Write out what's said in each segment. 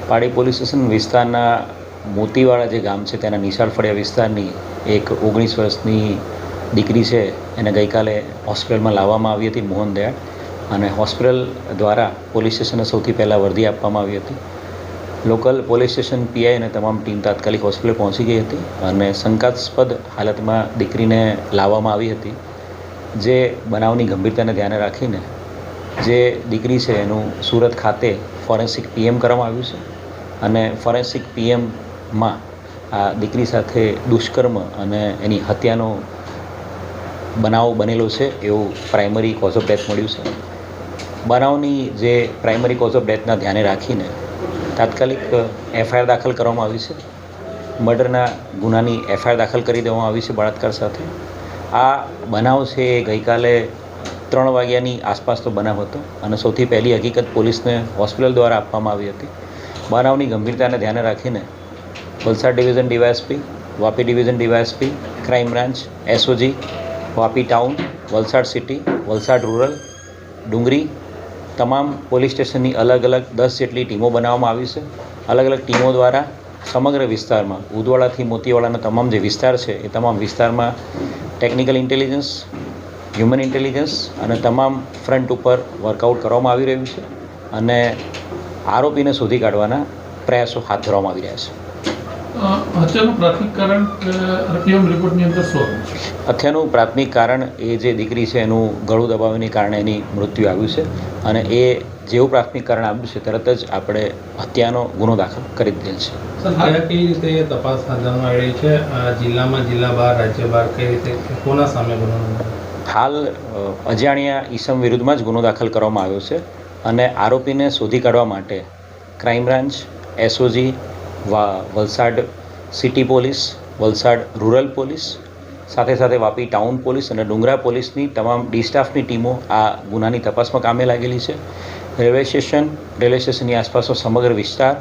પાડી police station વિસ્તારના મોતીવાડા જે ગામ છે તેના નિશાળ ફળિયા વિસ્તારની એક 19 વર્ષની દીકરી છે એને ગઈકાલે હોસ્પિટલમાં લાવવામાં આવી હતી મોહન દયાળ, અને હોસ્પિટલ દ્વારા પોલીસ સ્ટેશને સૌથી પહેલાં વર્દી આપવામાં આવી હતી. લોકલ પોલીસ સ્ટેશન પીઆઈ અને તમામ ટીમ તાત્કાલિક હોસ્પિટલ પહોંચી ગઈ હતી અને શંકાસ્પદ હાલતમાં દીકરીને લાવવામાં આવી હતી. જે બનાવની ગંભીરતાને ધ્યાને રાખીને જે દીકરી છે એનું સુરત ખાતે ફોરેન્સિક પીએમ કરવામાં આવ્યું છે, અને ફોરેન્સિક પીએમમાં આ દીકરી સાથે દુષ્કર્મ અને એની હત્યાનો બનાવ બનેલો છે એવું પ્રાઇમરી કોઝ ઓફ ડેથ મળ્યું છે. બનાવની જે પ્રાઇમરી કોઝ ઓફ ડેથના ધ્યાને રાખીને તાત્કાલિક એફઆઈઆર દાખલ કરવામાં આવી છે. મર્ડરના ગુનાની એફઆઈઆર દાખલ કરી દેવામાં આવી છે બળાત્કાર સાથે. આ બનાવ છે એ ગઈકાલે 3 વાગ્યાની આસપાસનો બનાવ હતો અને સૌથી પહેલી હકીકત પોલીસને હોસ્પિટલ દ્વારા આપવામાં આવી હતી. બનાવની ગંભીરતાને ધ્યાને રાખીને Valsad division DYSP, Vapi division DYSP, crime branch, SOG, Vapi town, Valsad city, Valsad rural, Dungri તમામ પોલીસ સ્ટેશનની અલગ અલગ 10 જેટલી ટીમો બનાવવામાં આવી છે. અલગ અલગ ટીમો દ્વારા સમગ્ર વિસ્તારમાં ઉદવાડાથી મોતીવાડાના તમામ જે વિસ્તાર છે એ તમામ વિસ્તારમાં ટેકનિકલ ઇન્ટેલિજન્સ, હ્યુમન ઇન્ટેલિજન્સ અને તમામ ફ્રન્ટ ઉપર વર્કઆઉટ કરવામાં આવી રહ્યું છે અને આરોપીને શોધી કાઢવાના પ્રયાસો હાથ ધરવામાં આવી રહ્યા છે. હત્યાનું પ્રાથમિક કારણ પીએમ રિપોર્ટની અંદર શું છે? હત્યાનું પ્રાથમિક કારણ એ જે દીકરી છે એનું ગળું દબાવવાને કારણે એની મૃત્યુ આવ્યું છે, અને એ જેવું પ્રાથમિક કારણ આવ્યું છે તરત જ આપણે હત્યાનો ગુનો દાખલ કરી દીધેલ છે. સર, કઈ રીતે તપાસ હાથ ધરવામાં આવી રહી છે? જિલ્લામાં, જિલ્લા બહાર, રાજ્ય બહાર, કઈ રીતે, કોના સામે ગુનો? હાલ અજાણ્યા ઈસમ વિરુદ્ધમાં જ ગુનો દાખલ કરવામાં આવ્યો છે અને આરોપીને શોધી કાઢવા માટે crime branch, SOG, Valsad city police, Valsad rural police, સાથે સાથે વાપી ટાઉન પોલીસ અને ડુંગરા પોલીસની તમામ ડી સ્ટાફની ટીમો આ ગુનાની તપાસમાં કામે લાગેલી છે. રેલવે સ્ટેશનની આસપાસનો સમગ્ર વિસ્તાર,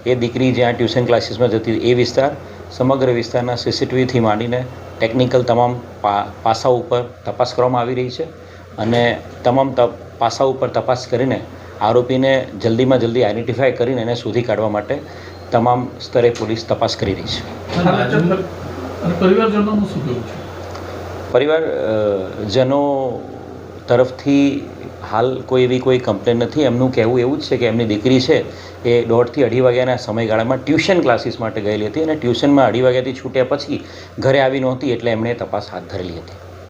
એ દીકરી જ્યાં ટ્યુશન ક્લાસીસમાં જતી એ વિસ્તાર, સમગ્ર વિસ્તારના સીસીટીવીથી માંડીને ટેકનિકલ તમામ પાસાઓ ઉપર તપાસ કરવામાં આવી રહી છે અને તમામ પાસાઓ ઉપર તપાસ કરીને આરોપીને જલ્દીમાં જલ્દી આઈડેન્ટિફાય કરીને એને શોધી કાઢવા માટે તમામ સ્તરે પોલીસ તપાસ કરી રહી છે. પરિવારજનોનું શું કહેવું છે? પરિવારજનો તરફથી હાલ કોઈ કમ્પ્લેન નથી. એમનું કહેવું એવું જ છે કે એમની દીકરી છે એ 1:30 થી 2:30 વાગ્યાના સમયગાળામાં ટ્યુશન ક્લાસીસ માટે ગયેલી હતી અને ટ્યુશનમાં 2:30 વાગ્યાથી છૂટ્યા પછી ઘરે આવી નહોતી, એટલે એમણે તપાસ હાથ ધરેલી હતી.